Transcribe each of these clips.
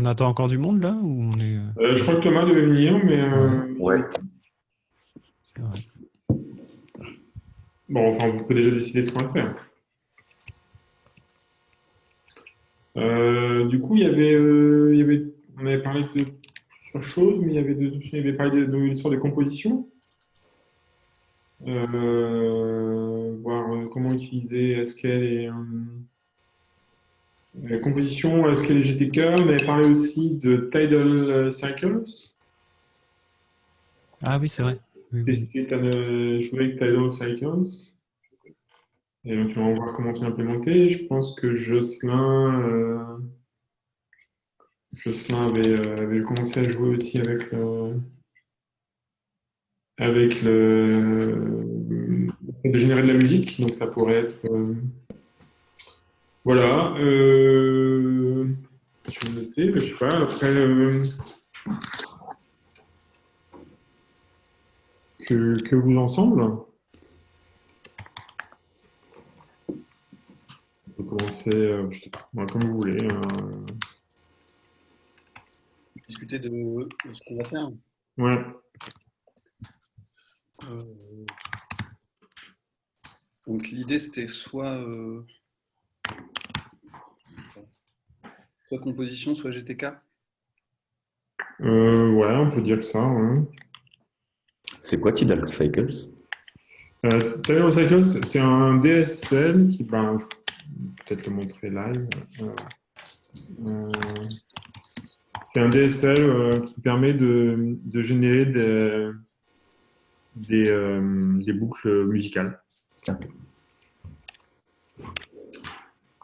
On attend encore du monde là ou on est. Je crois que Thomas devait venir, mais Ouais. C'est vrai. bon, enfin, vous pouvez déjà décider de ce qu'on va faire. Du coup, on avait parlé de plusieurs choses, mais il y avait parlé de l'histoire des compositions, voir comment utiliser SQL et la composition SQL et GTK. On avait parlé aussi de Tidal Cycles, Ah oui, c'est vrai. Oui, oui. tester, jouer avec Tidal Cycles, et éventuellement voir comment c'est implémenté. Je pense que Jocelyn avait commencé à jouer aussi avec le fait de générer de la musique, donc ça pourrait être voilà. Je vais noter, je sais pas. Après que vous ensemble, on peut commencer, je sais pas, moi, comme vous voulez. Discuter de ce qu'on va faire. Ouais. Euh, donc l'idée c'était soit composition, soit GTK. Ouais, on peut dire ça. Ouais. C'est quoi Tidal Cycles? Tidal Cycles, c'est un DSL qui, ben, je vais peut-être le montrer live. Euh, c'est un DSL qui permet de générer des boucles musicales. Ok.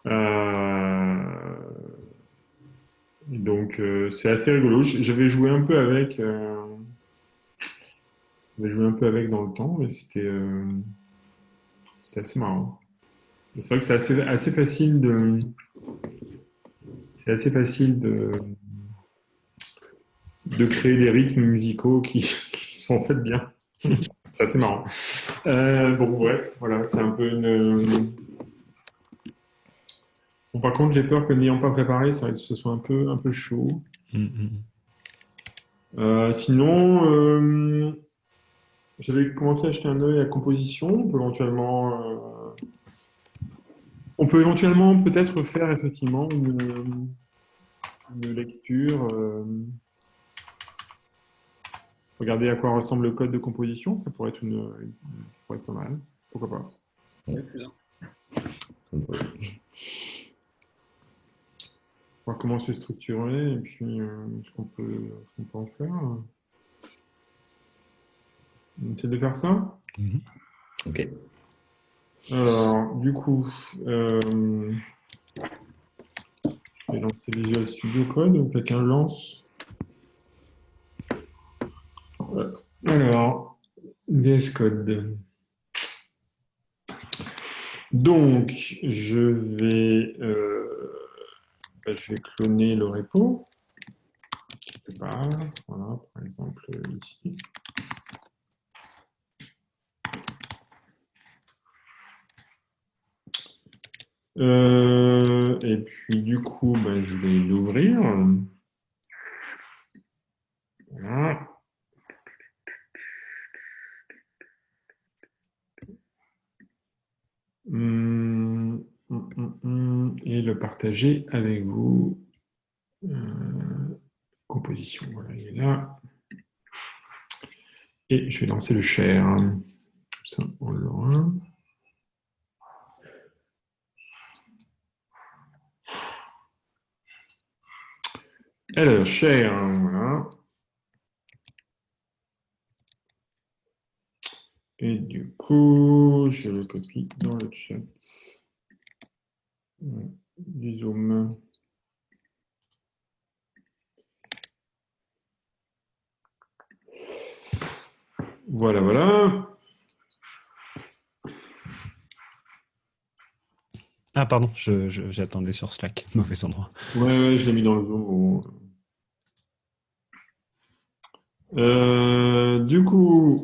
Euh, donc c'est assez rigolo. J'avais joué un peu avec dans le temps, mais c'était assez marrant. C'est vrai que c'est assez facile de créer des rythmes musicaux qui sont en fait bien. C'est assez marrant. Bon, bref, voilà, c'est un peu une. Bon, par contre, j'ai peur que n'ayant pas préparé, ce soit un peu chaud. Mm. Sinon, j'avais commencé à jeter un œil à la composition. On peut éventuellement peut-être faire effectivement une lecture, regarder à quoi ressemble le code de composition. Ça pourrait pourrait être pas mal. Pourquoi pas? Ouais, plus un. Voir comment c'est structuré et puis ce qu'on peut en faire. On essaie de faire ça. Mhm. Ok. Alors, du coup, je vais lancer Visual Studio Code. Donc, quelqu'un lance. Alors, VS Code. Donc, je vais cloner le repo. Quelque part. Voilà, par exemple, ici. Et puis, du coup, ben, je vais l'ouvrir. Voilà. Et le partager avec vous. Composition, voilà, il est là. Et je vais lancer le share. Comme ça, on l'aura. Alors, share, voilà. Et du coup, je le copie dans le chat du Zoom. Voilà, voilà. Ah, pardon, j'attendais sur Slack, mauvais endroit. Ouais, je l'ai mis dans le Zoom. Du coup,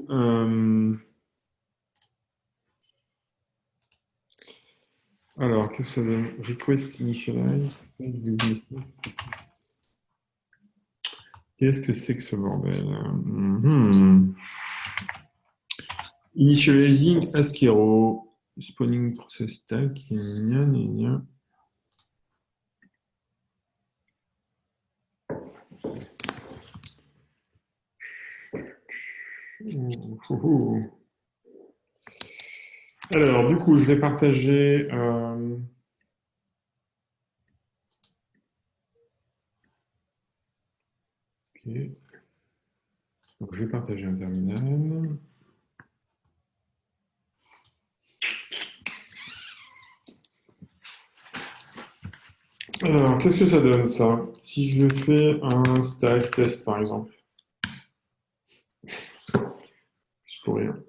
alors, qu'est-ce que ça donne? Request initialize. Business. Qu'est-ce que c'est que ce bordel? Initializing Askero. Spawning process stack. Gna, gna, gna. Alors, du coup, je vais partager. Ok. Donc, je vais partager un terminal. Alors, qu'est-ce que ça donne, ça? Si je fais un stack test, par exemple. Juste pour rien.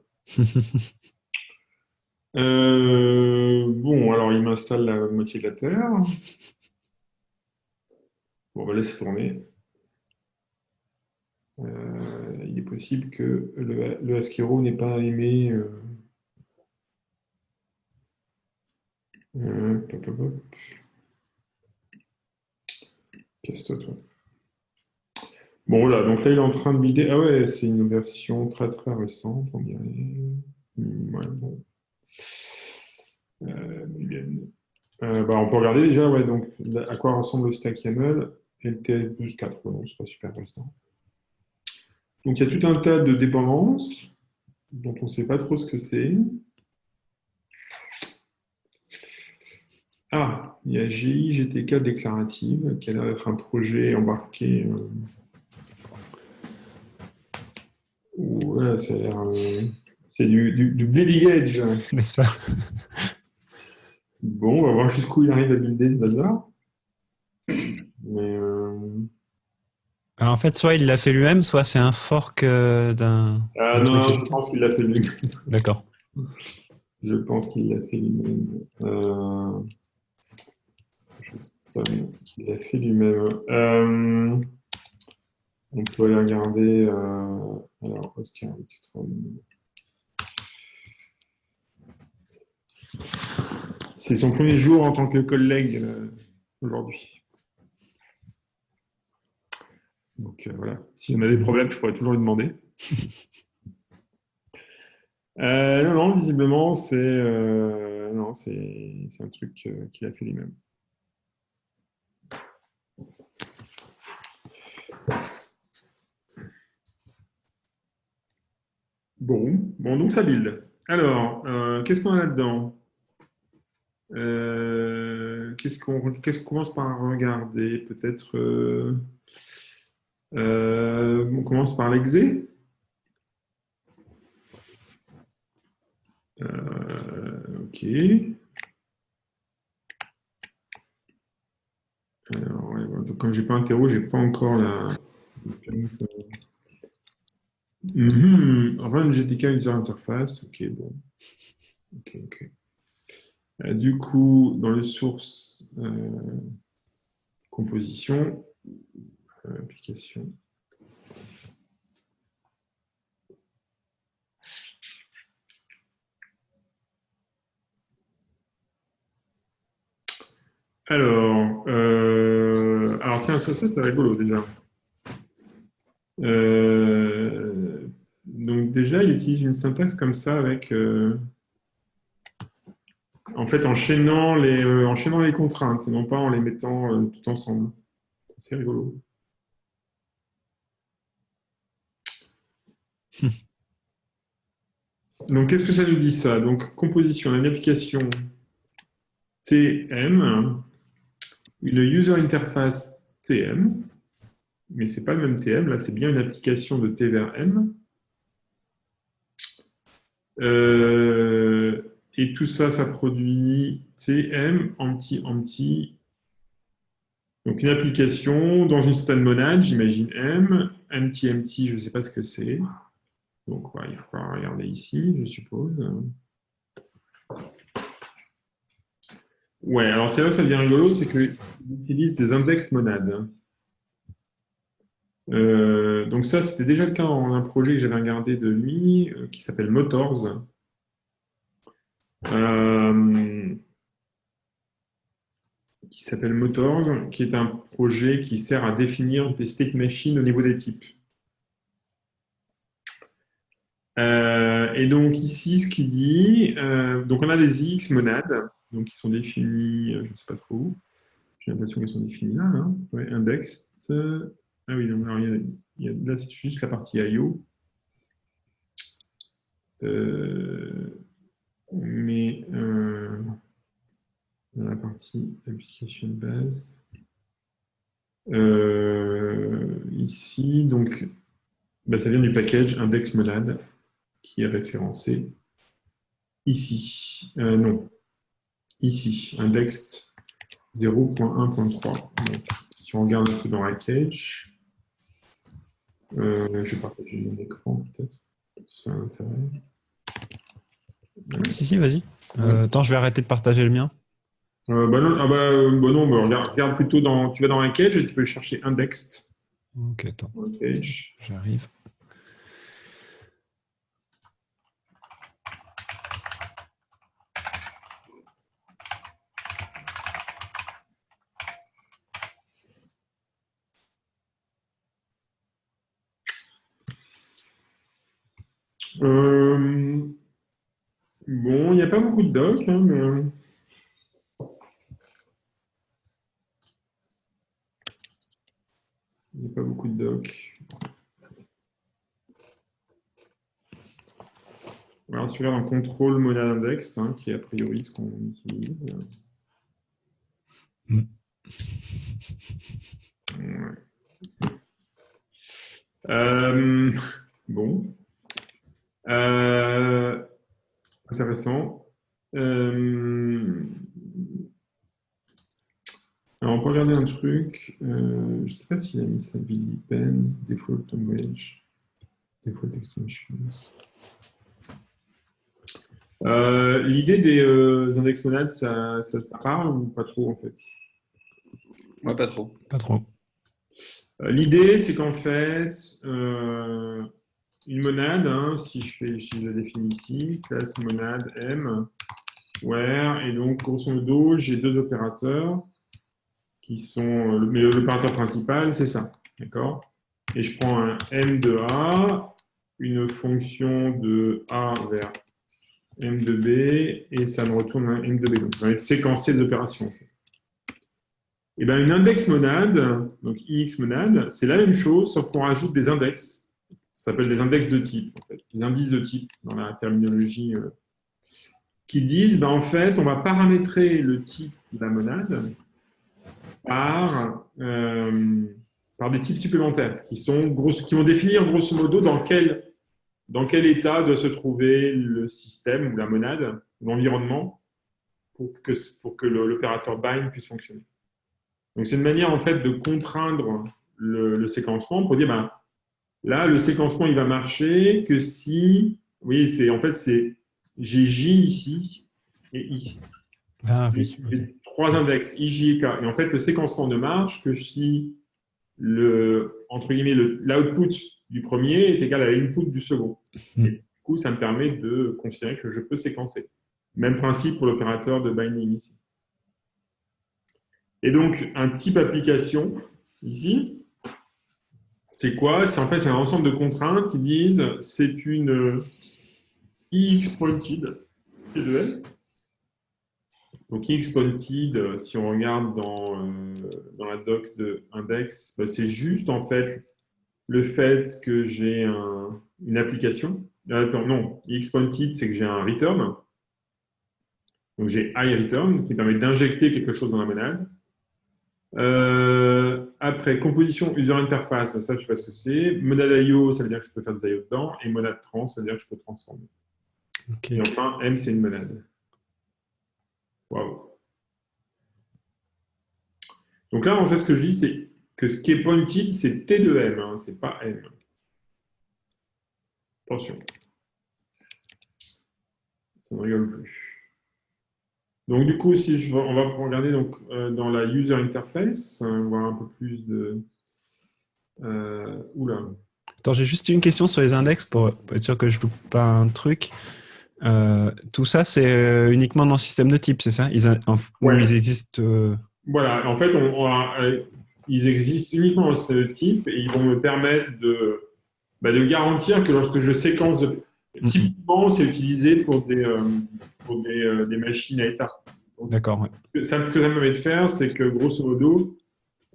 Bon, alors, il m'installe la moitié de la Terre. Bon, on va laisser tourner. Il est possible que le Askero n'ait pas aimé. Hop, hop, hop. Casse-toi, toi. Bon, voilà, donc là, il est en train de builder. Ah ouais, c'est une version très très récente, on dirait. Ouais, bon. Bien. On peut regarder déjà, ouais, donc à quoi ressemble le stack YAML et le TS12.4. Bon, c'est pas super récent. Donc il y a tout un tas de dépendances dont on ne sait pas trop ce que c'est. Ah, il y a GI GTK déclarative, qui a l'air d'être un projet embarqué. Ouais, ça a l'air. C'est du bleeding edge. N'est-ce pas? Bon, on va voir jusqu'où il arrive à builder ce bazar. Mais Alors, en fait, soit il l'a fait lui-même, soit c'est un fork d'un non, truc je GTK. pense qu'il l'a fait lui-même. D'accord. Je pense qu'il l'a fait lui-même. Je sais pas qu'il l'a fait lui-même. On peut aller regarder. Alors, Oscar Wikström. C'est son premier jour en tant que collègue aujourd'hui. Donc voilà, si on a des problèmes, je pourrais toujours lui demander. Non, visiblement, non, c'est un truc qu'il a fait lui-même. Bon, donc ça build. Alors, qu'est-ce qu'on a là-dedans? Qu'est-ce qu'on commence par regarder? Peut-être on commence par l'exé. Ok. Alors, ouais, voilà. Donc, comme j'ai pas interro, j'ai pas encore la. Run GTK User Interface. Ok, bon. Ok. Du coup, dans le source composition, application. Alors tiens, ça c'est rigolo déjà. Donc déjà, il utilise une syntaxe comme ça avec, en fait, enchaînant les contraintes, et non pas en les mettant tout ensemble. C'est rigolo. Donc, qu'est-ce que ça nous dit ça? Donc, composition, on a une application TM, une user interface TM, mais c'est pas le même TM, là, c'est bien une application de T vers M. Et tout ça, ça produit TM, empty. Donc, une application dans une stand monade, j'imagine M, empty, je ne sais pas ce que c'est. Donc, il faut regarder ici, je suppose. Ouais, alors c'est là que ça devient rigolo, c'est qu'il utilise des index monades. Donc ça, c'était déjà le cas en un projet que j'avais regardé de lui, qui s'appelle Motors. qui s'appelle Motors, qui est un projet qui sert à définir des state machines au niveau des types. Et donc ici, ce qu'il dit, donc on a des IX monades, donc qui sont définis, je ne sais pas trop où. J'ai l'impression qu'elles sont définies là, hein. Ouais, index. Ah oui, donc alors, là c'est juste la partie IO. Mais dans la partie application base. Ici, donc, ça vient du package index monade qui est référencé ici. Non, ici, index 0.1.3. Donc, si on regarde un peu dans la cache, je vais partager mon écran peut-être. Ça a intérêt. Si, vas-y. Attends, je vais arrêter de partager le mien. Non, regarde plutôt tu vas dans la cage et tu peux chercher indexed. Ok, attends. Cage. J'arrive. Bon, il n'y a pas beaucoup de docs, hein, mais... Il n'y a pas beaucoup de docs. Alors, celui-là dans contrôle monade index, hein, qui est a priori ce qu'on utilise. Ouais. Bon. Intéressant. Alors, on peut regarder un truc. Je ne sais pas s'il a mis ça. Busy Depends, Default Language, Default Extensions. L'idée des index monades, ça parle ou pas trop en fait? Ouais, pas trop. Pas trop. L'idée, c'est qu'en fait, une monade, hein, si je la définis ici, classe monade M, where, et donc grosso modo, j'ai deux opérateurs qui sont, mais l'opérateur principal, c'est ça, d'accord? Et je prends un M de A, une fonction de A vers M de B, et ça me retourne un M de B. Donc, ça va être séquencé d'opérations. En fait. Et bien, une index monade, donc IX monade, c'est la même chose, sauf qu'on rajoute des index. Ça s'appelle des index de type, en fait, des indices de type dans la terminologie, qui disent, en fait, on va paramétrer le type de la monade par des types supplémentaires qui vont définir grosso modo dans quel état doit se trouver le système ou la monade, l'environnement, pour que l'opérateur bind puisse fonctionner. Donc, c'est une manière, en fait, de contraindre le séquencement pour dire, là, le séquencement, il va marcher que si, oui, c'est j'ai J ici et I. Ah, oui. J'ai trois index, I, J et K. Et en fait, le séquencement ne marche que si entre guillemets, l'output du premier est égal à l'input du second. Et du coup, ça me permet de considérer que je peux séquencer. Même principe pour l'opérateur de binding ici. Et donc, un type application, ici, c'est quoi? En fait, c'est un ensemble de contraintes qui disent c'est une IX-pointed P2L. Donc, IX-pointed, si on regarde dans la doc de index, c'est juste, en fait, le fait que j'ai une application. Non, IX-pointed, c'est que j'ai un return. Donc, j'ai iReturn qui permet d'injecter quelque chose dans la monade. Après, composition user interface, ça, je ne sais pas ce que c'est. Monade IO, ça veut dire que je peux faire des IO dedans. Et monade trans, ça veut dire que je peux transformer. Okay. Et enfin, M, c'est une monade. Waouh. Donc là, en fait, ce que je dis, c'est que ce qui est pointed, c'est T de M, hein, c'est pas M. Attention. Ça ne rigole plus. Donc, du coup, on va regarder donc, dans la user interface, voir un peu plus de... Oula. Attends, j'ai juste une question sur les index pour être sûr que je ne loupe pas un truc. Tout ça, c'est uniquement dans le système de type, c'est ça? Ouais. Ou ils existent Voilà, en fait, ils existent uniquement dans ce type et ils vont me permettre de garantir que lorsque je séquence, typiquement, c'est utilisé pour des machines à état. Donc, D'accord, ouais. ce que ça me permet de faire, c'est que grosso modo,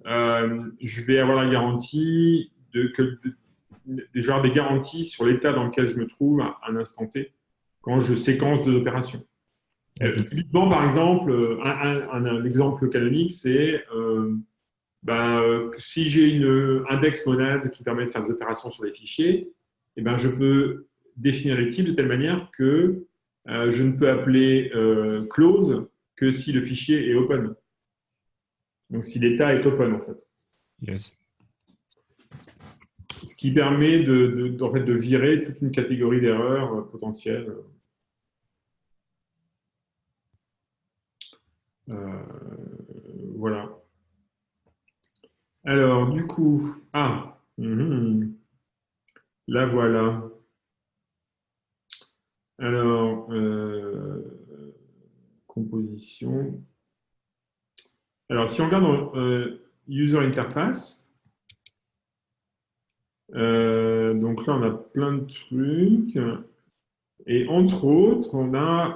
je vais avoir la garantie je vais avoir des garanties sur l'état dans lequel je me trouve à un instant T quand je séquence de l'opération. Typiquement, par exemple, un exemple canonique, c'est si j'ai une index monade qui permet de faire des opérations sur les fichiers, eh ben, je peux définir les types de telle manière que je ne peux appeler close que si le fichier est open. Donc, si l'état est open, en fait. Yes. Ce qui permet en fait, de virer toute une catégorie d'erreurs potentielles. Voilà. Alors, du coup, là voilà. Alors, composition. Alors, si on regarde dans User Interface, donc là, on a plein de trucs. Et entre autres, on a,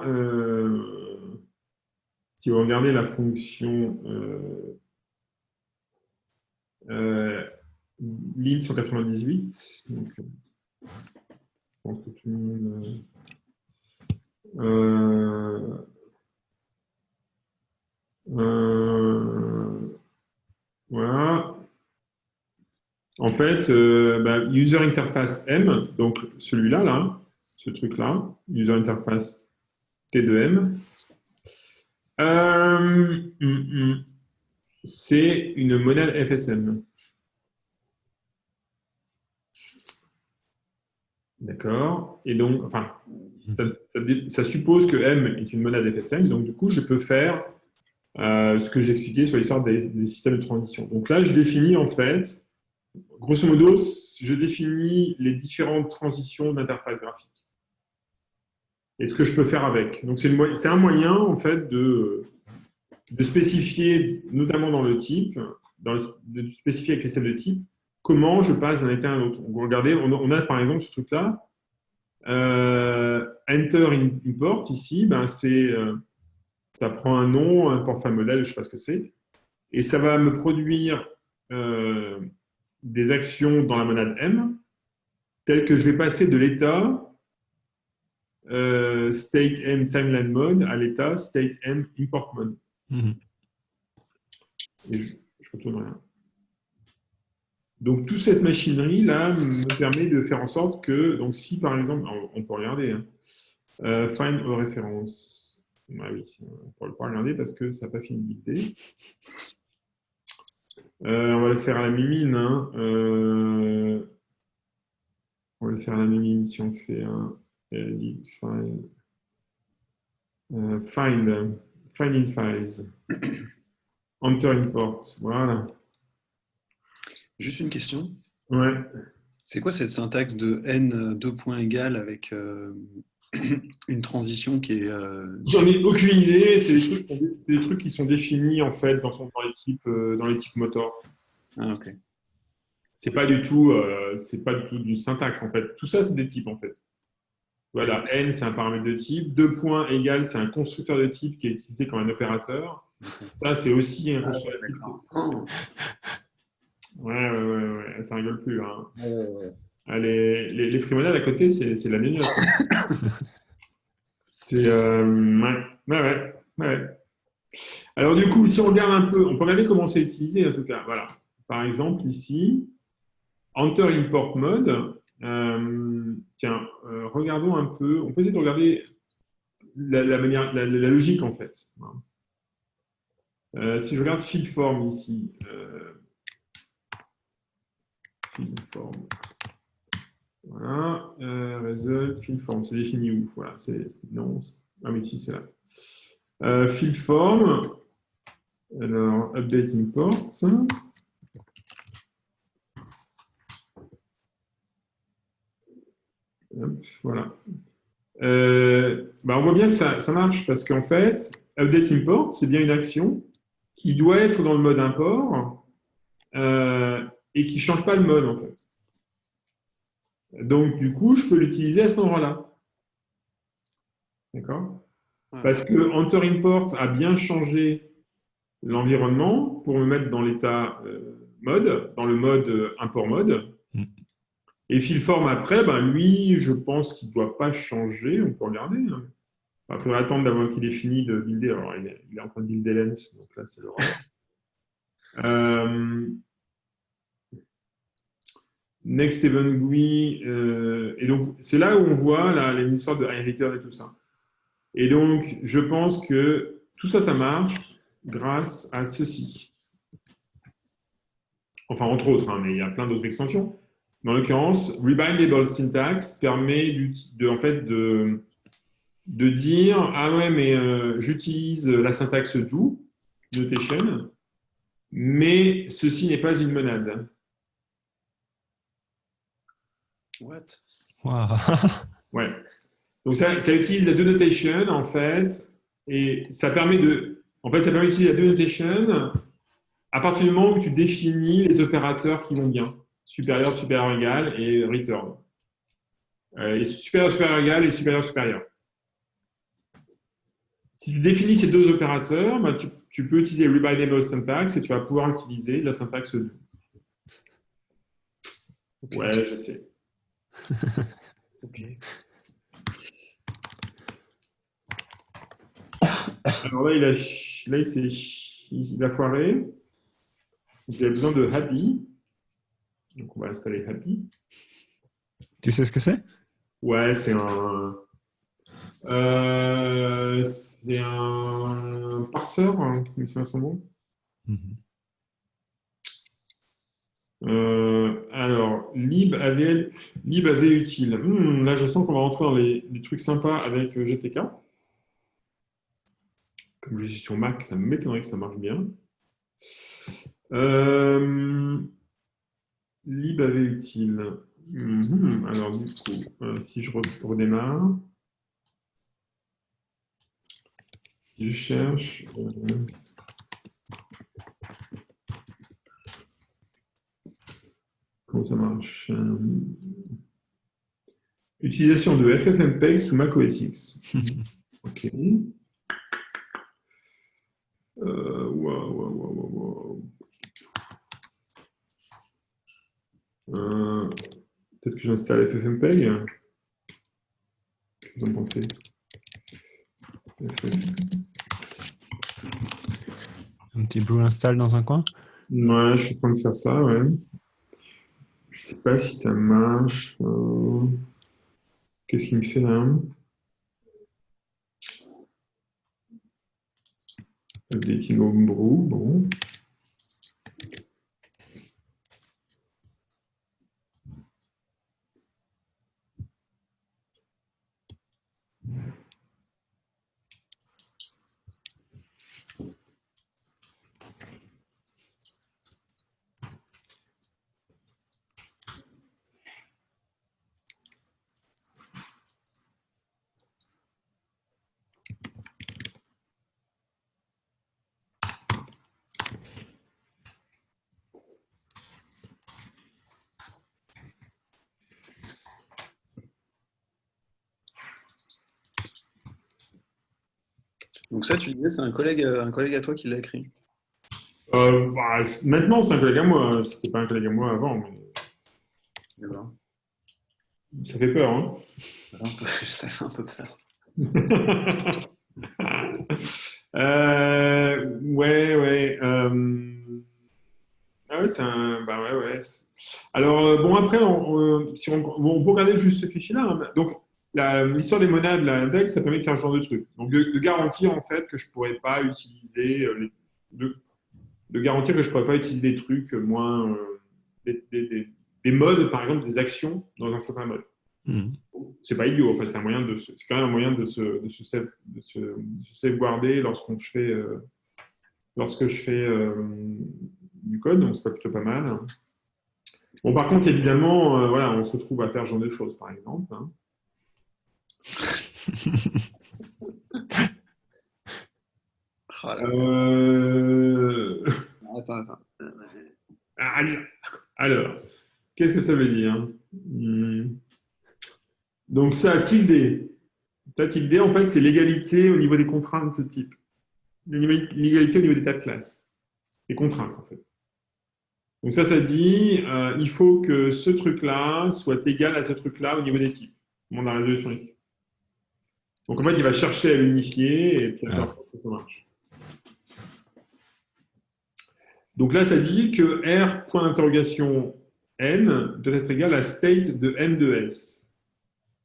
si vous regardez la fonction Lean 198, donc, je pense que tout le monde... voilà. En fait, User Interface M, donc celui-là, là, ce truc-là, User Interface T2M, c'est une monade FSM. D'accord. Et donc, enfin, ça suppose que M est une monade FSM, donc du coup, je peux faire ce que j'expliquais sur l'histoire des systèmes de transition. Donc là, je définis en fait, grosso modo, je définis les différentes transitions d'interface graphique. Et ce que je peux faire avec. Donc c'est un moyen en fait de spécifier, notamment dans le type, de spécifier avec les systèmes de type, comment je passe d'un état à un autre. Donc, regardez, on a par exemple ce truc-là, enter import ici, ça prend un nom, un port file modèle, je ne sais pas ce que c'est, et ça va me produire des actions dans la monade M, telles que je vais passer de l'état state M timeline mode à l'état state M import mode. Et je retourne rien. Donc, toute cette machinerie-là me permet de faire en sorte que, donc si par exemple, on peut regarder, find all reference. Ah oui, on ne pourra pas regarder parce que ça n'a pas fini de builder. On va le faire à la mimine. On va le faire à la mimine si on fait un edit file. Find in files. Enter import. Voilà. Juste une question. Ouais. C'est quoi cette syntaxe de n 2 points égal avec une transition qui est... J'en ai aucune idée. C'est des trucs qui sont définis en fait dans les types motor. Ah, ok. C'est pas du tout du syntaxe en fait. Tout ça, c'est des types en fait. Voilà, n, c'est un paramètre de type. 2 points égal, c'est un constructeur de type qui est utilisé comme un opérateur. Ça, c'est aussi un constructeur de type. Ouais, ça rigole plus. Hein. Ah, les frimonades à côté, c'est la nénuette. C'est ouais. Alors du coup, si on regarde un peu, on peut regarder comment c'est utilisé en tout cas. Voilà. Par exemple ici, enter import mode. Regardons un peu. On peut essayer de regarder la logique en fait. Si je regarde fill form ici, fill form. Voilà, result, fill form, c'est défini où? Voilà, non, ah mais si, c'est là. Fill form, alors update import. Hop, voilà. On voit bien que ça marche parce qu'en fait, update import, c'est bien une action qui doit être dans le mode import et qui ne change pas le mode, en fait. Donc, du coup, je peux l'utiliser à cet endroit-là. D'accord? Parce que Enter Import a bien changé l'environnement pour me mettre dans l'état mode, dans le mode import mode. Et Fillform après, lui, je pense qu'il ne doit pas changer. On peut regarder. Il faudrait attendre d'avoir qu'il ait fini de builder. Alors, il est en train de builder Lens, donc là, c'est l'horreur. Next Event GUI. Et donc, c'est là où on voit les histoires de iReader et tout ça. Et donc, je pense que tout ça, ça marche grâce à ceci. Enfin, entre autres, mais il y a plein d'autres extensions. Dans l'occurrence, Rebindable Syntax permet de dire « Ah ouais, mais j'utilise la syntaxe do, notation, mais ceci n'est pas une monade. » What? Wow. Ouais. Donc, ça utilise la do notation, en fait, et ça permet d'utiliser la do notation à partir du moment où tu définis les opérateurs qui vont bien. Supérieur, supérieur, égal et return. Et supérieur, supérieur, égal et supérieur, supérieur. Si tu définis ces deux opérateurs, tu peux utiliser Rebindable Syntax et tu vas pouvoir utiliser la syntaxe do. Okay. Ouais, je sais. Ok. Alors là, il a foiré. Il a besoin de Happy. Donc, on va installer Happy. Tu sais ce que c'est? Ouais, c'est un parseur, si je me souviens son nom. Alors, lib AV utile. Là, je sens qu'on va rentrer dans les trucs sympas avec GTK. Comme je suis sur Mac, ça m'étonnerait que ça marche bien. Lib AV utile. Alors, du coup, si je redémarre, si je cherche. Comment ça marche? Utilisation de FFmpeg sous Mac OS X. Ok. Peut-être que j'installe FFmpeg. Qu'est-ce que vous en pensez? Un petit brew install dans un coin? Ouais, je suis en train de faire ça, ouais. Je sais pas si ça marche. Qu'est-ce qu'il me fait là? Updating Homebrew, bon. Donc ça, tu disais, c'est un collègue à toi qui l'a écrit. Maintenant, c'est un collègue à moi. C'était pas un collègue à moi avant. Mais... Ça fait peur, hein? Ça fait un peu peur. Ouais. Ah ouais, c'est un. Ouais. Alors, bon, après, si on peut regarder juste ce fichier-là. Hein. Donc, l'histoire des monades, l'index, ça permet de faire ce genre de truc. Donc, de garantir, en fait, que je ne pourrais pas utiliser de garantir que je ne pourrais pas utiliser des trucs moins. Des modes, par exemple, des actions dans un certain mode. C'est pas idiot, en fait, c'est quand même un moyen de se sauvegarder lorsque je fais du code, donc c'est plutôt pas mal. Bon, par contre, évidemment, on se retrouve à faire ce genre de choses, par exemple. Hein. Attends. Alors, qu'est-ce que ça veut dire? Donc ça, tilde. Ta tilde, en fait, c'est l'égalité au niveau des contraintes de ce type. L'égalité au niveau des tas de classes. Les contraintes, en fait. Donc ça dit, il faut que ce truc-là soit égal à ce truc-là au niveau des types. Dans la résolution des types. Donc en fait, il va chercher à l'unifier et puis à faire en sorte que ça marche. Donc là, ça dit que R, point d'interrogation N, doit être égal à state de M de S.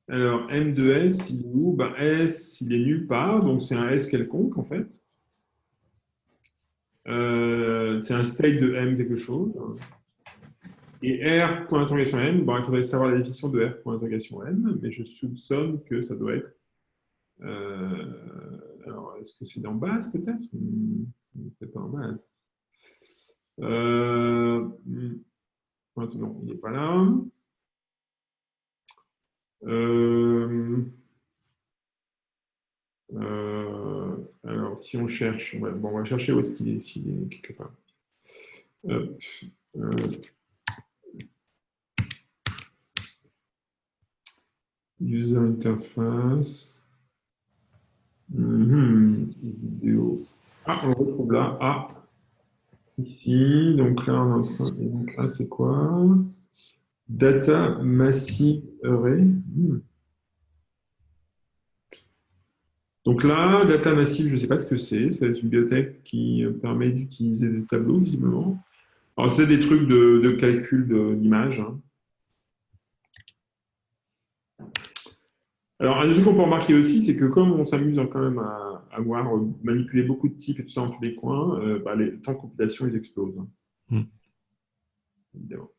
Alors, M de S, il est où? Ben, S, il est nulle part, donc c'est un S quelconque, en fait. C'est un state de M quelque chose. Et R, point d'interrogation N, bon, il faudrait savoir la définition de R, point d'interrogation N, mais je soupçonne que ça doit être... alors, est-ce que c'est en base, peut-être? Peut-être pas en base. Non, il n'est pas là. Alors, si on cherche, ouais, bon, on va chercher où est-ce qu'il est, s'il est quelque part. User interface. Vidéo. Ah, on le retrouve là. Ah, ici. Donc là, on est en train. Et donc là, c'est quoi? Data Massive Array. Donc là, Data Massive, je ne sais pas ce que c'est. C'est une bibliothèque qui permet d'utiliser des tableaux, visiblement. Alors, c'est des trucs de calcul d'images. Hein. Alors, un des trucs qu'on peut remarquer aussi, c'est que comme on s'amuse quand même à avoir manipulé beaucoup de types et tout ça dans tous les coins, les temps de compilation, ils explosent. Hein. Évidemment.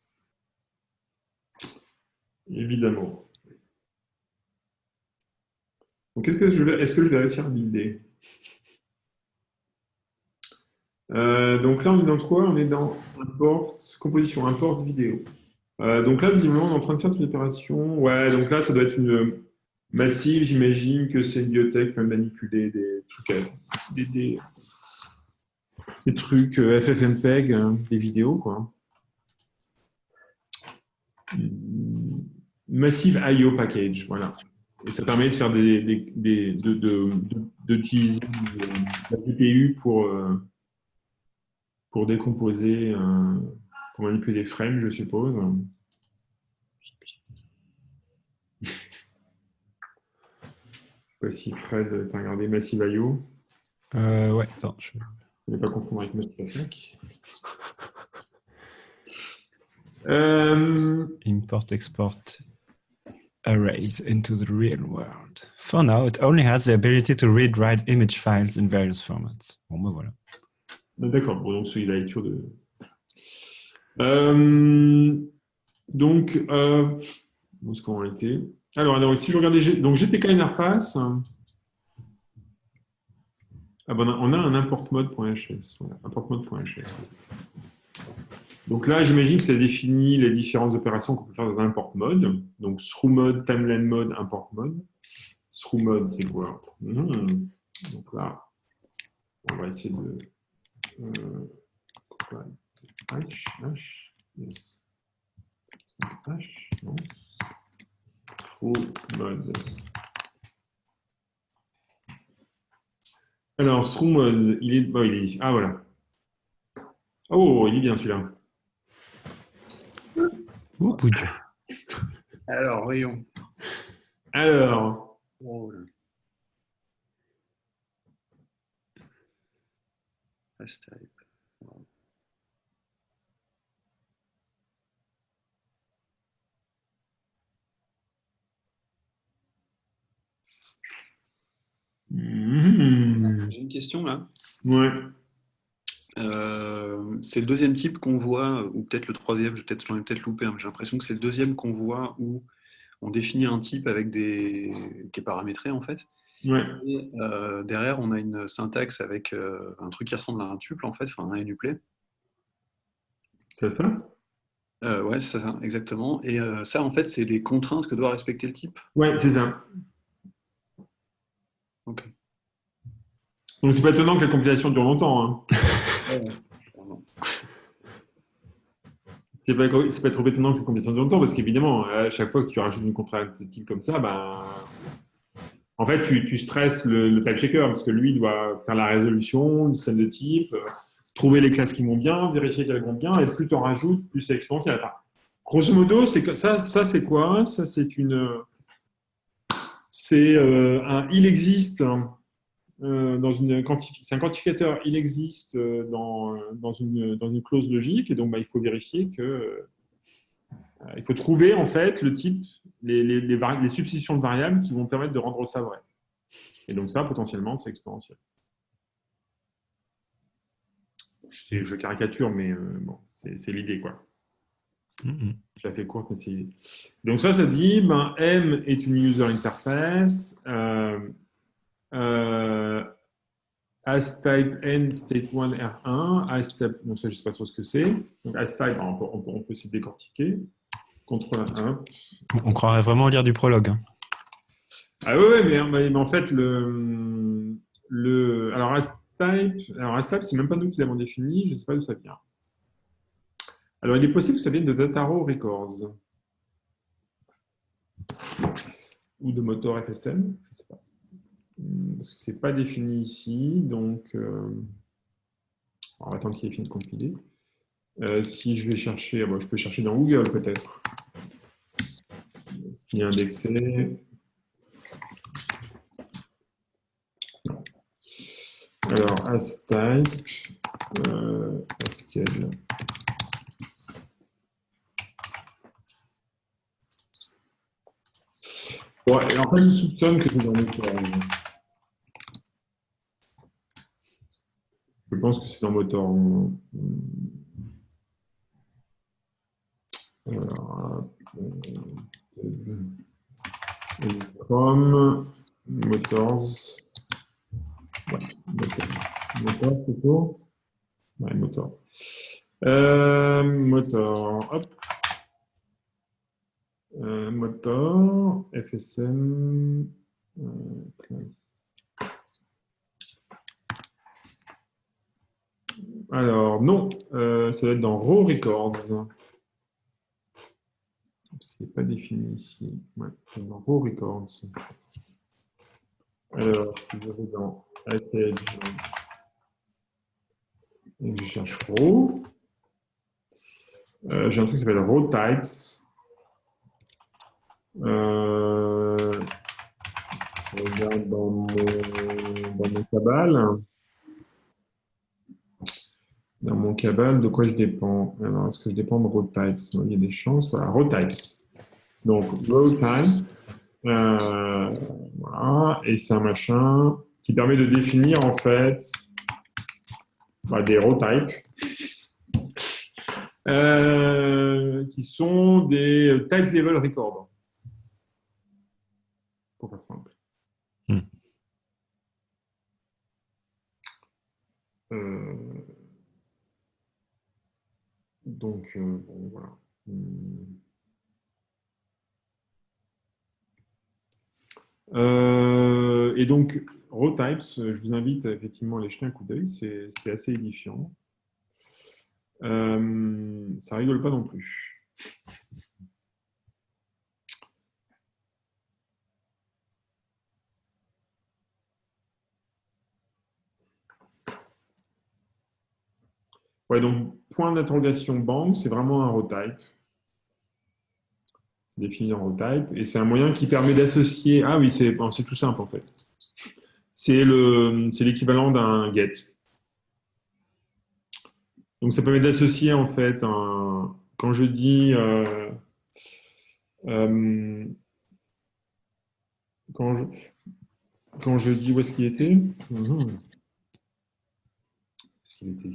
Évidemment. Donc, est-ce que je vais réussir à builder? Donc là, on est dans quoi? On est dans import, composition, import vidéo. Donc là, visiblement, on est en train de faire une opération. Ouais, donc là, ça doit être une massive. J'imagine que c'est une bibliothèque qui va manipuler des trucs, des trucs FFmpeg, des vidéos, quoi. Massive IO package, voilà. Et ça permet de faire d'utiliser la GPU pour décomposer, pour manipuler des frames, je suppose. Je ne sais pas si Fred, tu as regardé Massive IO. Ouais, attends. Ne pas confondre avec Massive Attack. Import, export arrays into the real world. For now, it only has the ability to read-write image files in various formats. Bon, ben voilà. D'accord, bon, donc c'est la lecture de... donc, où est-ce qu'on a été? Alors, si je regardais... Donc, GTK interface... Ah bon, on a un importmode.hs. Voilà, importmode.hs. Donc là, j'imagine que ça définit les différentes opérations qu'on peut faire dans un import mode. Donc, through-mode, timeline mode, import mode. Through-mode, c'est quoi? Donc là, on va essayer de... yes. Non. Through-mode. Alors, through-mode, il est... Ah, voilà. Oh, il est bien celui-là. Oh, Dieu. Alors, voyons. Alors. Oh, là. Reste type. Wow. J'ai une question là. Ouais. C'est le deuxième type qu'on voit, ou peut-être le troisième, j'en ai peut-être loupé, hein, mais j'ai l'impression que c'est le deuxième qu'on voit où on définit un type avec qui est paramétré en fait. Ouais. Et derrière, on a une syntaxe avec un truc qui ressemble à un tuple en fait, enfin un NUplay. C'est ça? Ouais, c'est ça, exactement. Et ça, en fait, c'est les contraintes que doit respecter le type. Ouais, c'est ça. Ok. Donc, c'est pas étonnant que la compilation dure longtemps. Hein. C'est pas trop étonnant que la compétition dure longtemps, parce qu'évidemment, à chaque fois que tu rajoutes une contrainte de type comme ça, ben, en fait, tu stresses le type checker, parce que lui, il doit faire la résolution, une scène de type, trouver les classes qui vont bien, vérifier qu'elles vont bien, et plus tu en rajoutes, plus c'est exponentiel. Enfin, grosso modo, ça c'est quoi? Ça, il existe c'est un quantificateur, il existe dans une clause logique, et donc bah, il faut vérifier que il faut trouver en fait le type, les substitutions de variables qui vont permettre de rendre ça vrai. Et donc ça, potentiellement, c'est exponentiel. Je caricature, mais bon, c'est l'idée, quoi. Je la fais courte, mais c'est l'idée. Donc ça dit, ben, M est une user interface. As-type n state 1 R1, as-type, bon ça je ne sais pas trop ce que c'est. Donc as-type, on peut essayer de décortiquer. Contrôle 1. On croirait vraiment lire du prologue. Hein. Ah ouais, mais en fait, alors as-type, c'est même pas nous qui l'avons défini, je ne sais pas d'où ça vient. Alors il est possible que ça vienne de Dataro Records ou de Motor FSM, je ne sais pas. Parce que c'est pas défini ici, donc on va attendre qu'il ait fini de compiler. Si je vais chercher, je peux chercher dans Google peut-être. S'il est indexé. Non. Alors, as-type, Haskell. Ouais, en fait, je soupçonne que c'est dans Motor. Je pense que c'est dans Motor. Alors, Chrome, Motors. Ouais, Motor plutôt. Ouais, Motor. Motor, hop. Motor, FSM. Alors, non, ça va être dans Raw Records. Parce qu'il n'est pas défini ici. Ouais, c'est dans Raw Records. Alors, je vais dans Package et je cherche Raw. J'ai un truc qui s'appelle Raw Types. Je regarde dans mon cabal. Dans mon cabal, de quoi je dépends? Alors, est-ce que je dépends de row types? Il y a des chances. Voilà, row types. Donc, row types. Voilà. Et c'est un machin qui permet de définir, en fait, des row types qui sont des type level records. Pour faire simple. Donc, bon, voilà. Et donc, Raw Types, je vous invite effectivement à aller jeter un coup d'œil, c'est assez édifiant. Ça rigole pas non plus. Ouais, donc, point d'interrogation banque, c'est vraiment un Raw Type. Défini en Raw Type. Et c'est un moyen qui permet d'associer. Ah oui, c'est tout simple en fait. C'est l'équivalent d'un get. Donc, ça permet d'associer en fait quand je dis. Quand je dis où est-ce qu'il était. Est-ce qu'il était?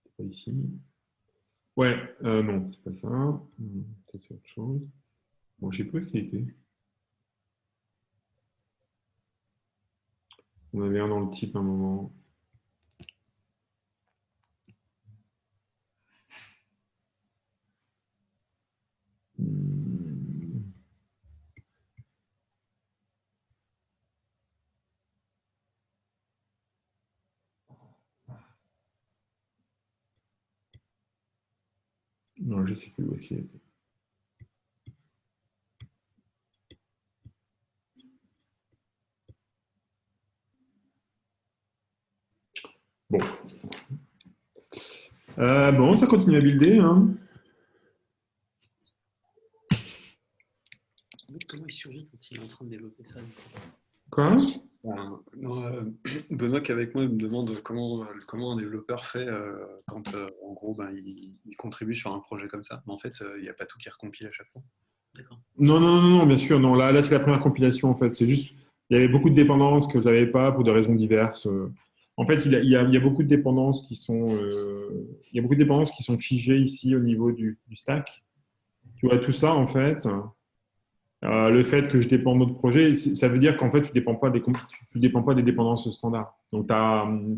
C'est pas ici. Ouais, non, c'est pas ça. C'est autre chose. Bon, je sais pas où est-ce qu'il était. On avait un dans le type à un moment. Non, je ne sais plus où est-ce qu'il était. Bon. Bon, ça continue à builder. Hein. Comment il surgit quand il est en train de développer ça? Quoi? Non, Benoît qui est avec moi il me demande comment un développeur fait quand en gros il contribue sur un projet comme ça. Mais en fait, il n'y a pas tout qui recompile à chaque fois. D'accord. Non, bien sûr. Non, là c'est la première compilation en fait. C'est juste, il y avait beaucoup de dépendances que je n'avais pas pour des raisons diverses. En fait, il y a beaucoup de dépendances qui sont, il y a beaucoup de dépendances qui sont figées ici au niveau du stack. Tu vois, tout ça en fait. Le fait que je dépends d'autres projets, ça veut dire qu'en fait, tu dépends pas dépends pas des dépendances standards. Donc,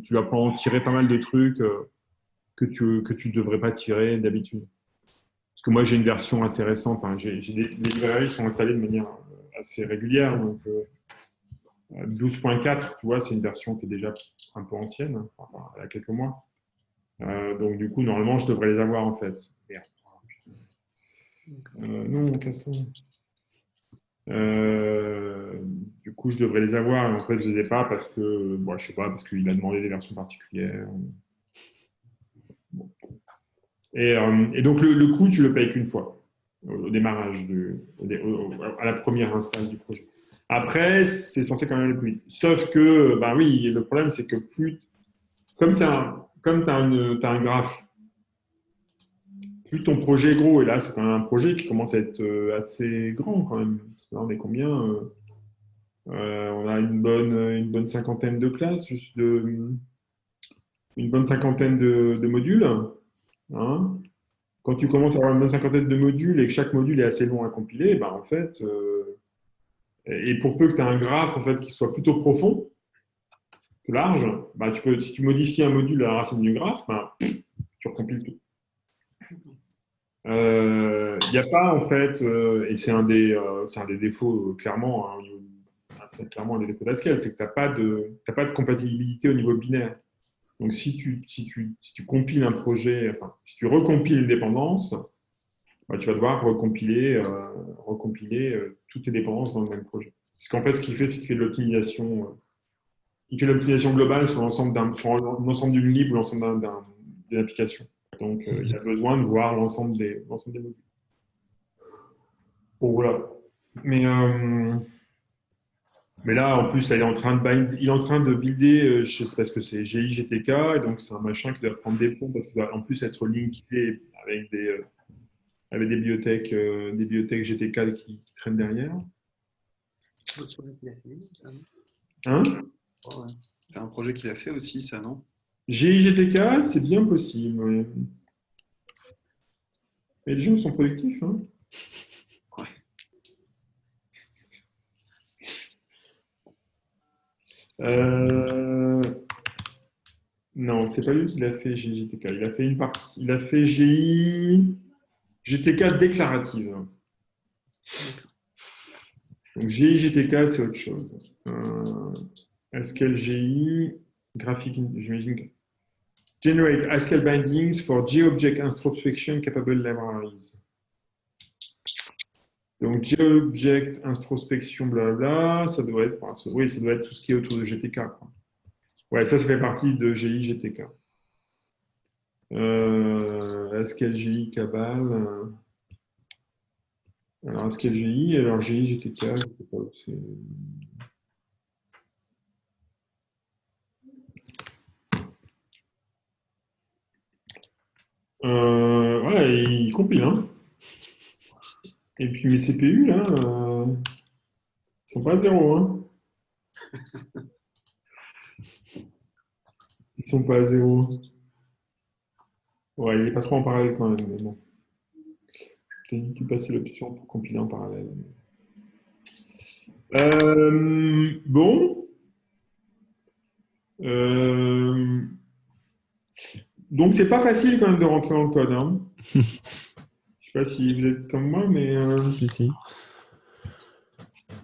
tu vas pas en tirer pas mal de trucs que tu devrais pas tirer d'habitude. Parce que moi, j'ai une version assez récente. Enfin, les librairies sont installées de manière assez régulière. Donc, 12.4, tu vois, c'est une version qui est déjà un peu ancienne, enfin, il y a quelques mois. Donc, du coup, normalement, je devrais les avoir en fait. Merde. Non, casse-toi. Du coup, je devrais les avoir, et en fait, je les ai pas parce que, bon, je sais pas, parce qu'il a demandé des versions particulières. Bon. Et donc, le coût, tu le payes qu'une fois, au démarrage, à la première instance du projet. Après, c'est censé quand même aller plus vite. Sauf que, bah oui, le problème, c'est que comme tu as un graphe, plus ton projet est gros, et là, c'est quand même un projet qui commence à être assez grand quand même. Parce que là, on est combien on a une bonne cinquantaine de classes, une bonne cinquantaine de modules. Hein. Quand tu commences à avoir une bonne cinquantaine de modules et que chaque module est assez long à compiler, bah, en fait, et pour peu que tu aies un graphe en fait, qui soit plutôt profond que large, bah, si tu modifies un module à la racine du graphe, bah, tu recompiles tout. Il n'y a pas en fait, et c'est un des défauts clairement, hein, c'est clairement un des défauts d'Haskell, c'est que tu n'as pas de compatibilité au niveau binaire. Donc si tu compiles un projet, enfin, si tu recompiles une dépendance, bah, tu vas devoir recompiler toutes tes dépendances dans le même projet. Parce qu'en fait, ce qu'il fait, c'est qu'il fait de l'optimisation. Il fait l'optimisation globale sur l'ensemble d'une lib ou l'ensemble d'une application. Donc, il a besoin de voir l'ensemble des modules. Bon, voilà. Mais là, en plus, là, il est en train de builder, je sais pas ce que c'est, GIGTK, et donc c'est un machin qui doit prendre des ponts parce qu'il doit en plus être linké avec des bibliothèques GTK qui traînent derrière. Hein? C'est un projet qu'il a fait aussi, ça, non? GIGTK, c'est bien possible. Ouais. Mais les gens sont productifs. Hein? Ouais. Non, c'est pas lui qui l'a fait GIGTK. Il a fait une partie. Il a fait GTK déclarative. Donc GIGTK, c'est autre chose. Haskell GI, graphique, j'imagine que. Generate Haskell bindings for GObject introspection capable libraries. Donc GObject introspection, blablabla, ça doit être tout ce qui est autour de GTK. Quoi. Ouais, ça fait partie de GI-GTK. Haskell GI Cabal. Alors Haskell GI, alors GI-GTK, je ne sais pas où c'est. Ouais, il compile, hein. Et puis mes CPU, là, ils sont pas à zéro, hein. Ils sont pas à zéro. Ouais, il n'est pas trop en parallèle quand même, mais bon. J'ai dû passer l'option pour compiler en parallèle. Bon. Donc, c'est pas facile quand même de rentrer dans le code. Hein. Je sais pas si vous êtes comme moi, mais Si.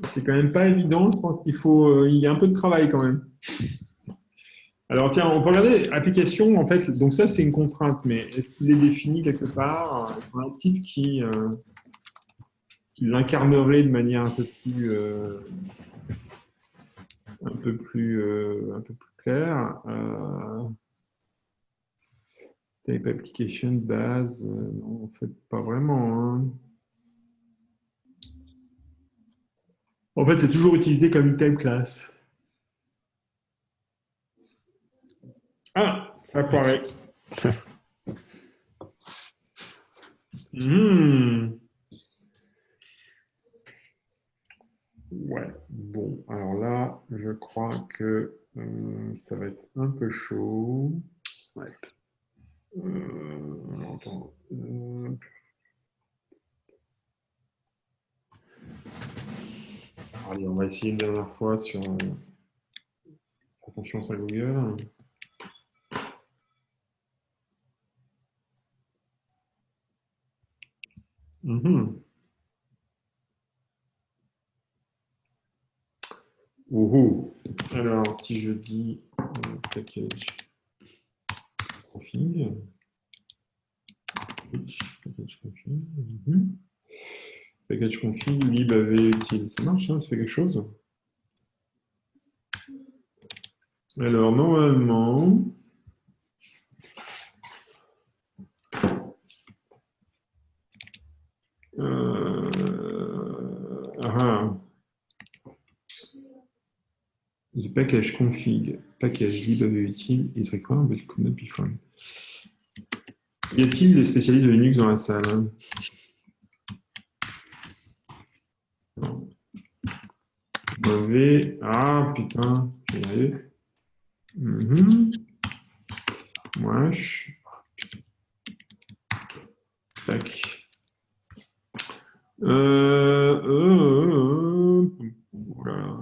c'est quand même pas évident. Je pense il y a un peu de travail quand même. Alors tiens, on peut regarder application, en fait, donc ça c'est une contrainte, mais est-ce qu'il est défini quelque part? Est-ce qu'on a un type qui l'incarnerait de manière un peu plus claire? Type application, base, non, en fait, pas vraiment. Hein. En fait, c'est toujours utilisé comme une type class. Ah, ça a foiré. Ouais, bon, alors là, je crois que ça va être un peu chaud. Ouais. Alors, attends. Allez, on va essayer une dernière fois sur confiance à Google. Alors, si je dis package config, package config, package config, lib av util, ça marche, hein, ça fait quelque chose. Alors, normalement, the package config, package lib av util is required but could not be found. Y a-t-il des spécialistes de Linux dans la salle? Non. Mauvais. Ah, putain, je vais y arriver. Wesh. Tac. Voilà.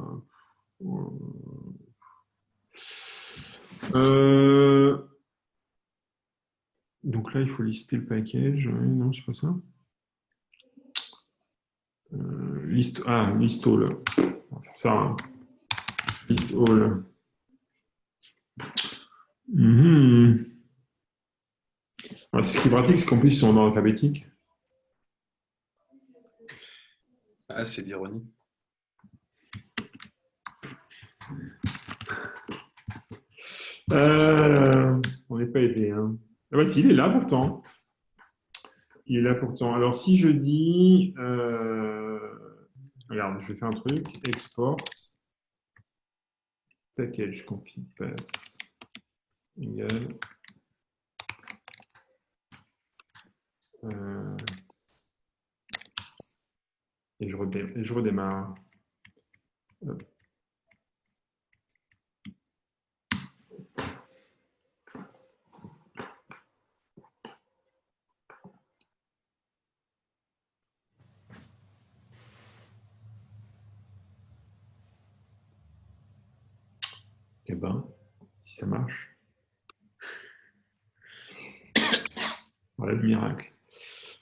Donc là, il faut lister le package. Ouais, non, c'est pas ça. List all. On va faire ça. Hein. List all. Alors, ce qui est pratique, c'est qu'en plus, ils sont en ordre alphabétique. Ah, c'est de l'ironie. On n'est pas aidé. Hein. Ah bah si, il est là pourtant. Il est là pourtant. Alors, si je dis... regarde, je vais faire un truc. Export. Package config pass. Égal. Et je redémarre. Hop. Eh ben, si ça marche. Voilà le miracle.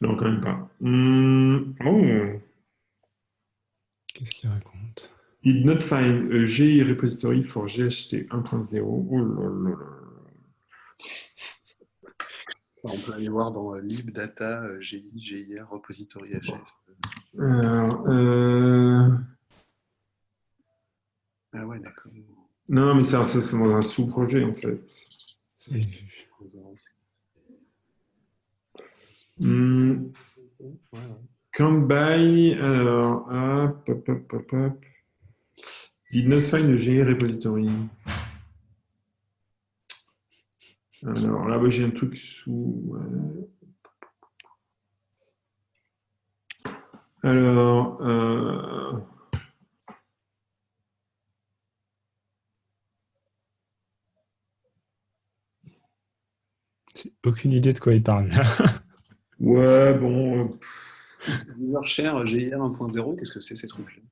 Non, quand même pas. Oh. Qu'est-ce qu'il raconte? Did not find a GI repository for GHT 1.0. Oh là là là. On peut aller voir dans libdata, GI, GIR, repository HS. Ah ouais, d'accord. Non, mais c'est dans un sous-projet, en fait. Can't buy, alors, hop. Did not find a GI repository. Alors là, j'ai un truc sous... Alors... Aucune idée de quoi il parle. Ouais, bon... User share GIR 1.0, qu'est-ce que c'est ces trucs-là?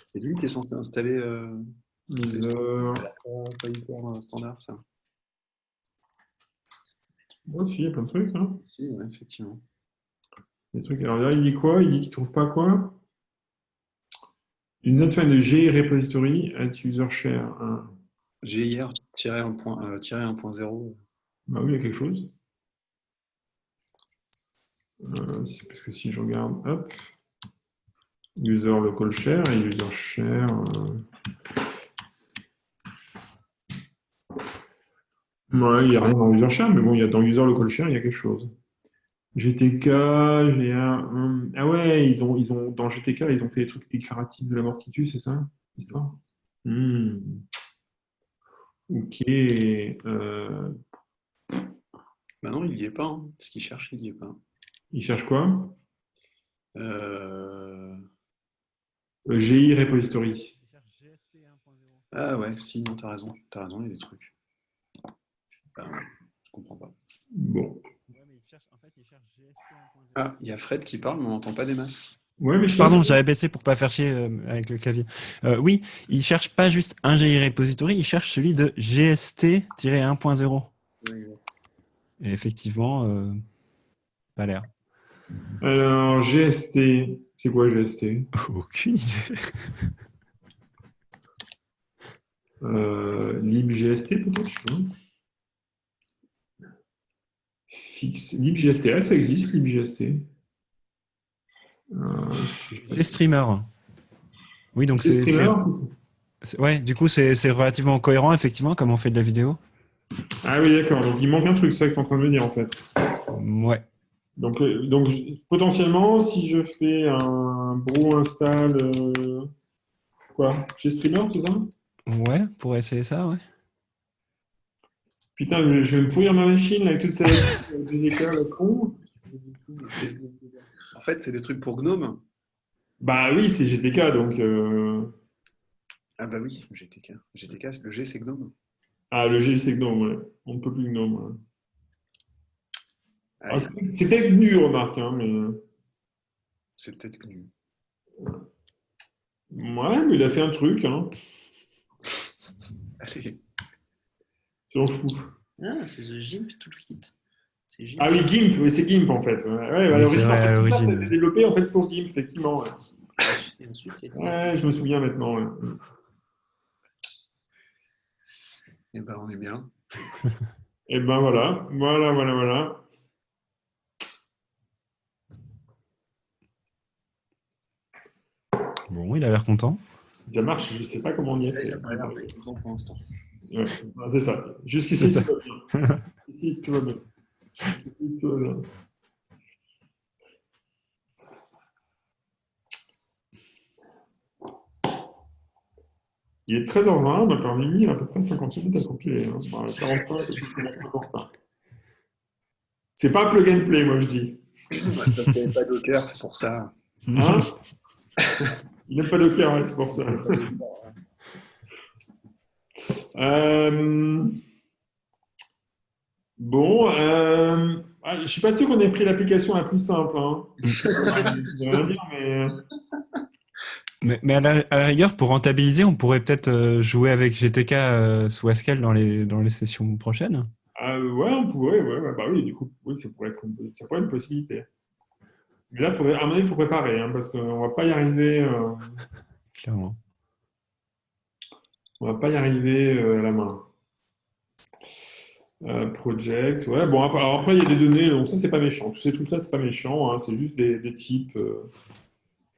C'est lui qui est censé installer... pas hyper standard, ça. Moi aussi, il y a plein de trucs. Hein. Si, ouais, effectivement. Des trucs. Alors là, il dit quoi? Il dit qu'il ne trouve pas quoi? Une note fin de GI repository at user share. GIR, tirer 1.0. Bah oui, il y a quelque chose. C'est parce que si je regarde, hop, user local share et user share. Ouais, il n'y a rien dans user share, mais bon, il y a dans user local share, il y a quelque chose. GTK, GA. Ah ouais, ils ont dans GTK, ils ont fait des trucs déclaratifs de la mort qui tue, c'est ça l'histoire? Ok. Bah non, il n'y est pas. Hein. Ce qu'il cherche, il n'y est pas. Ils cherchent quoi? Euh, GI repository. Ah ouais, si, non, t'as raison, il y a des trucs. Bah, je comprends pas. Bon. Ah, il y a Fred qui parle, mais on n'entend pas des masses. Ouais, mais Pardon, j'avais baissé pour pas faire chier avec le clavier. Oui, il cherche pas juste un GI repository, il cherche celui de GST-1.0. Et effectivement, pas l'air. Alors, GST. C'est quoi GST? Aucune idée. LibGST peut-être, je sais pas. Fixe. LibGST, ah, ça existe, LibGST. Les streamers. Oui, donc c'est. Ouais, du coup, c'est relativement cohérent, effectivement, comme on fait de la vidéo. Ah oui, d'accord. Donc, il manque un truc, c'est ça que tu es en train de me dire, en fait. Ouais. Donc potentiellement, si je fais un bro install, quoi? GStreamer, c'est ça? Ouais, pour essayer ça, ouais. Putain, je vais me pourrir ma machine avec toute cette GDK, là, con. En fait, c'est des trucs pour Gnome. Bah oui, c'est GTK, donc... Ah bah oui, GTK. GTK, le G, c'est Gnome. Ah, le G, c'est GNOME, ouais. On ne peut plus GNOME, ouais. Ah, c'est peut-être GNU, remarque, hein, mais... c'est peut-être GNU. Ouais, mais il a fait un truc, hein. Allez. C'est en fou. Ah, c'est The GIMP Toolkit. C'est GIMP. Ah oui, GIMP, oui, c'est GIMP, en fait. Ouais, à Oui, c'est l'origine, vrai, en fait, à tout ça, l'origine. c'était développé, en fait, pour GIMP, effectivement. Ouais, Et ensuite, c'est ouais, je me souviens maintenant, ouais. Eh ben, on est bien. Et ben voilà, voilà. Bon, il a l'air content. Ça marche, je ne sais pas comment on y est fait. Il a pas l'air d'être content pour l'instant. Ouais, c'est ça. Jusqu'ici, C'est ça. tout va bien. Jusqu'ici, tout va bien. Jusqu'ici, tout va bien. Il est 13h20, donc en Mimi, il a à peu près 50 minutes à compiler. Hein. Bon, 45, je commence à temps. C'est pas un plug and play, moi, je dis. C'est parce qu'il n'y avait pas Docker, c'est pour ça. Hein? Il n'aime pas Docker, ouais, c'est pour ça. Bon, je ne suis pas sûr qu'on ait pris l'application la plus simple. Hein. Je vais rien dire, mais... Mais à la rigueur, pour rentabiliser, on pourrait peut-être jouer avec GTK sous Haskell dans les sessions prochaines. Ouais, on pourrait, ouais, bah oui, du coup, oui, ça pourrait être une possibilité. Mais là, à mon avis, il faut préparer, hein, parce qu'on ne va pas y arriver. Clairement. On va pas y arriver à la main. Project, ouais. Bon, alors après, il y a des données, donc ça, c'est pas méchant. Tous ces trucs-là, c'est pas méchant, hein, c'est juste des types.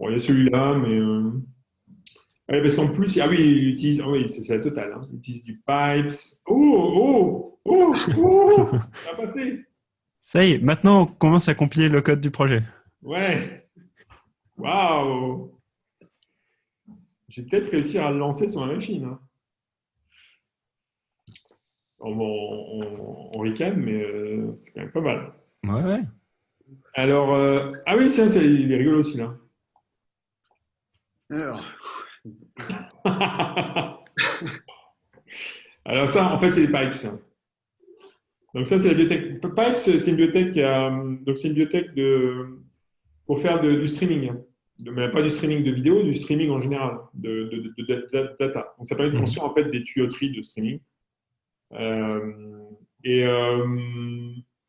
Bon, il y a celui-là, mais. Ouais, parce qu'en plus, ah oui, il utilise. Ah oui, c'est la totale. Hein, il utilise du pipes. Oh, ça a passé. Ça y est, maintenant on commence à compiler le code du projet. Ouais. Waouh. J'ai peut-être réussi à le lancer sur ma machine. Hein. On ricane, mais c'est quand même pas mal. Ouais. Alors, ah oui, tiens, il est rigolo celui-là. Alors, Alors ça, en fait, c'est les pipes. Ça. Donc ça, c'est la bibliothèque. Pipes, c'est une bibliothèque, donc c'est une bibliothèque pour faire du streaming. Mais pas du streaming de vidéo, du streaming en général, de data. Donc ça permet de construire en fait des tuyauteries de streaming.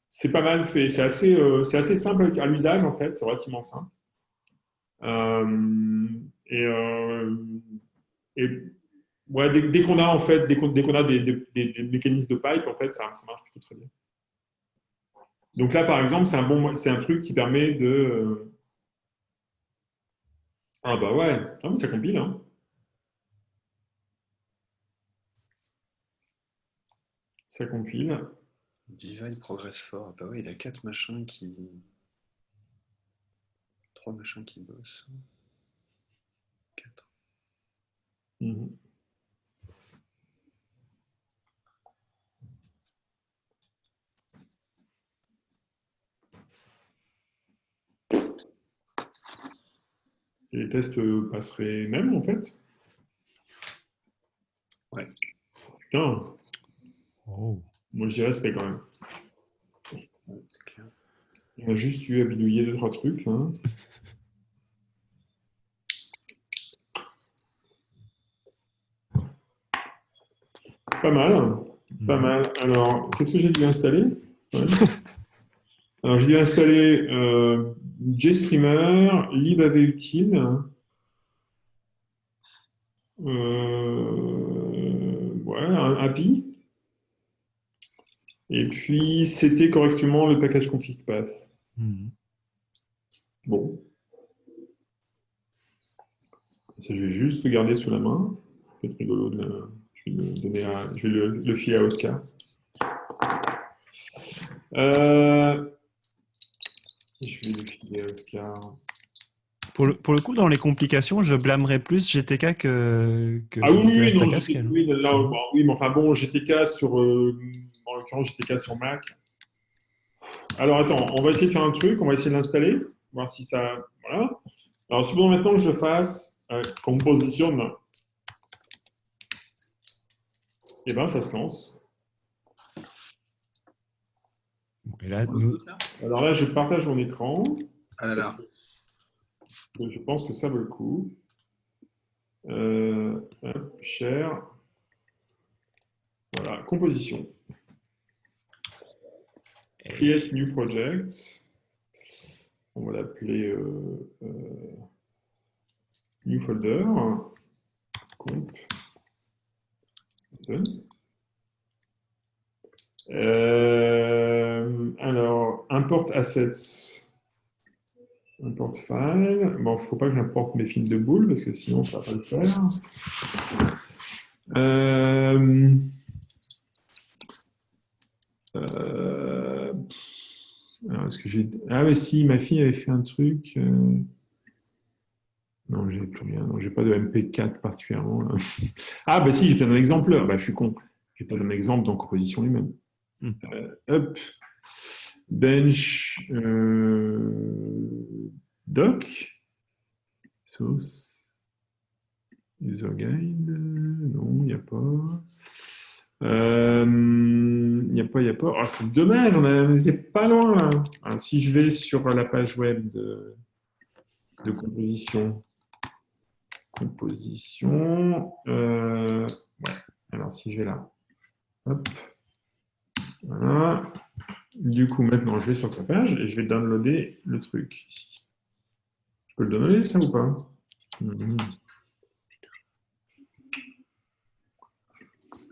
C'est pas mal fait. C'est assez simple à l'usage en fait. C'est relativement simple. Et, ouais, dès qu'on a en fait, dès qu'on a des mécanismes de pipe, en fait, ça marche plutôt très bien. Donc là, par exemple, c'est un truc qui permet de. Ah bah ouais, ah, mais ça compile, hein. Ça compile. Divide progresse fort. Bah ouais, il a 4 machins qui. 3 machins qui bossent. 4. Mhm. Et les tests passeraient même, en fait. Ouais. Putain, Oh. moi je dis respect quand même. Ouais, c'est clair. On a juste eu à bidouiller 2-3 trucs, hein. Pas mal, pas mal. Alors, qu'est-ce que j'ai dû installer? Ouais. Alors, j'ai dû installer JStreamer, libavutil, ouais, un API. Et puis, c'était correctement le package config path. Mhm. Bon. Ça, je vais juste le garder sous la main. C'est rigolo. Je vais le filer à Oscar. Je vais le filer à Oscar. Pour le coup, dans les complications, je blâmerais plus GTK que Ah oui, oui, AWS non, Takasken. oui, là, bon, oui, mais enfin bon, GTK sur, en l'occurrence, GTK sur Mac. Alors attends, on va essayer de faire un truc, on va essayer de l'installer, voir si ça, voilà. Alors supposons maintenant que je fasse composition, et ben ça se lance. Et là, nous, Alors là, je partage mon écran, Ah là là. je pense que ça vaut le coup. Hop, share. Voilà, composition. Create new project. On va l'appeler new folder. Comp. Alors, import assets. Import file. Bon, il ne faut pas que j'importe mes films de boule parce que sinon ça ne va pas le faire. Alors, est-ce que j'ai. Ah, mais si, ma fille avait fait un truc. Non, j'ai plus rien. Non, j'ai pas de MP4 particulièrement. Là. Ah, bah si, j'ai peut-être un exemplaire. Bah, je suis con. J'ai pas un exemple dans composition lui-même. Hop. Bench. Doc. Source. User guide. Non, il n'y a pas. Il n'y a pas, il n'y a pas. Oh, c'est dommage, on n'était pas loin là. Alors, si je vais sur la page web de composition. Composition. Ouais. Alors, si je vais là. Hop. Voilà. Du coup, maintenant, je vais sur sa page et je vais downloader le truc ici. Je peux le downloader, ça ou pas?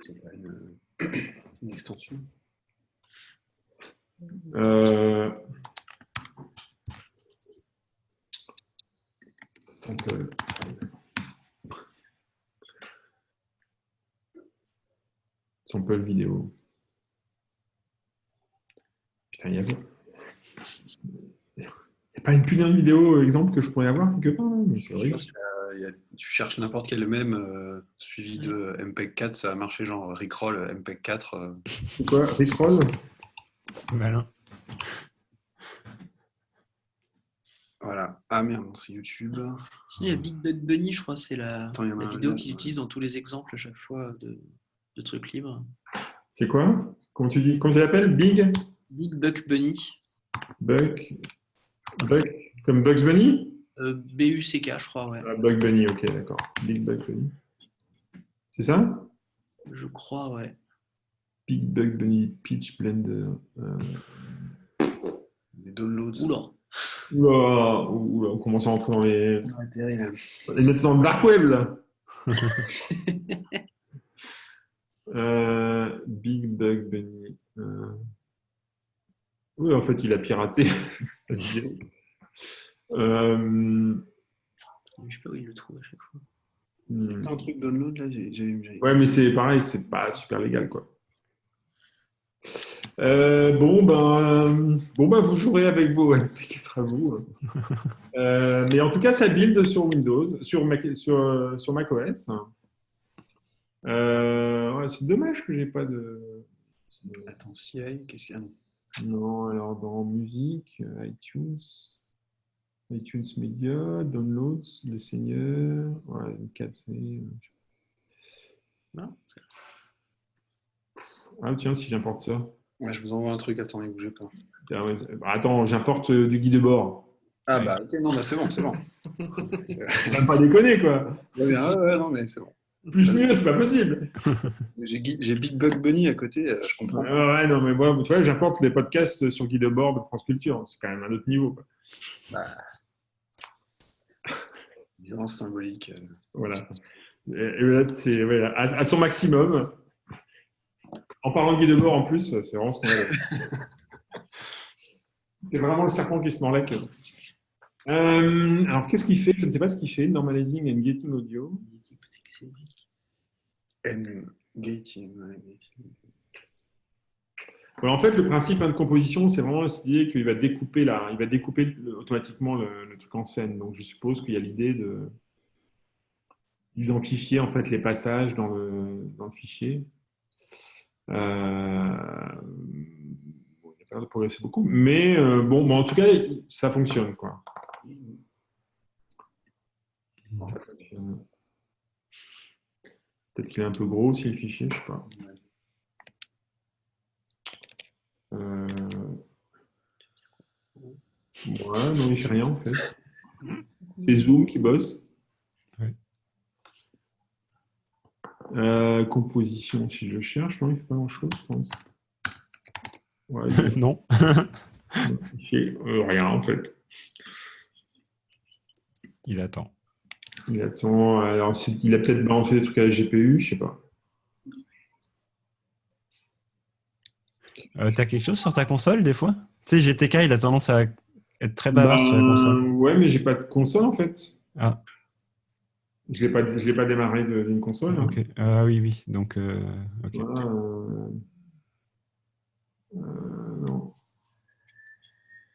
C'est pas une extension. Sample. Sample vidéo. Putain, il y a pas une putain de vidéo exemple que je pourrais avoir quelque part, mais c'est vrai. Tu cherches n'importe quel même suivi de MPEG 4, ça a marché genre Rickroll MPEG 4. C'est quoi? Rickroll? c'est malin. Voilà. Ah merde, c'est YouTube. Sinon, il y a Big Bug Bunny, je crois, c'est la Attends, il y en a un vidéo là, qu'ils utilisent dans tous les exemples à chaque fois de trucs libres. C'est quoi? Comment tu dis? Comment tu l'appelles? Big? Big Bug Bunny. Buck? Comme Bugs Bunny? BUCK, je crois, ouais. Ah, Bug Bunny, ok, d'accord. Big Bug Bunny. C'est ça? Je crois, ouais. Big Bug Bunny Pitch Blender. Des downloads. Oula. Oula, oula, on commence à rentrer dans les... On a atterri là. les mettre dans le dark web, là. Big Bug Bunny. Oui, en fait, il a piraté la vidéo. Je sais pas où il le trouve à chaque fois. Hmm. Un truc download là, Ouais, mais c'est pareil, c'est pas super légal, quoi. Bon, ben, vous jouerez avec vos MP4 à vous. Mais en tout cas, ça build sur Windows, sur macOS. Ouais, c'est dommage que j'ai pas de. Attends, CI, qu'est-ce qu'il y a? Non, alors dans musique, iTunes Media, Downloads, Le Seigneur, ouais, une 4 Non, c'est- Ah, tiens, si j'importe ça. Ouais, je vous envoie un truc, attendez, bougez pas. Ah ouais, bah, attends, j'importe du guide de bord. Ah Ouais. bah ok, non, bah c'est bon, c'est bon. Faut même pas déconner, quoi. Ouais, non, mais c'est bon. Plus mieux, c'est pas possible. J'ai Big Bug Bunny à côté, je comprends. Ouais, non, mais moi, tu vois, j'importe les podcasts sur guide de bord de France Culture. C'est quand même un autre niveau, quoi. Violence symbolique. Voilà. Et là, c'est ouais, à son maximum. En parlant de guide de bord, en plus, c'est vraiment ce qu'on a. C'est vraiment le serpent qui se mord la queue. Alors, qu'est-ce qu'il fait? Je ne sais pas ce qu'il fait. Normalizing and getting audio. Gating, ouais, gating. Voilà, en fait, le principe de composition, c'est vraiment l'idée qu'il va découper automatiquement le truc en scène. Donc, je suppose qu'il y a l'idée d'identifier en fait les passages dans le fichier. Bon, il a pas l'air de progresser beaucoup, mais bon, en tout cas, ça fonctionne, quoi. Peut-être qu'il est un peu gros aussi le fichier, je sais pas. Ouais, non, il fait rien en fait. C'est Zoom qui bosse. Ouais. Composition, si je cherche, non, il fait pas grand-chose, je pense. Ouais, Non. fichier, rien en fait. Il attend. Il attend. Alors, il a peut-être balancé des trucs à la GPU, je sais pas. T'as quelque chose sur ta console des fois? Tu sais, GTK, il a tendance à être très bavard sur la Ben, console. ouais, mais j'ai pas de console en fait. Ah, Je l'ai pas démarré d'une console, hein. ok. Ah oui, oui. Donc, ok. Voilà, non.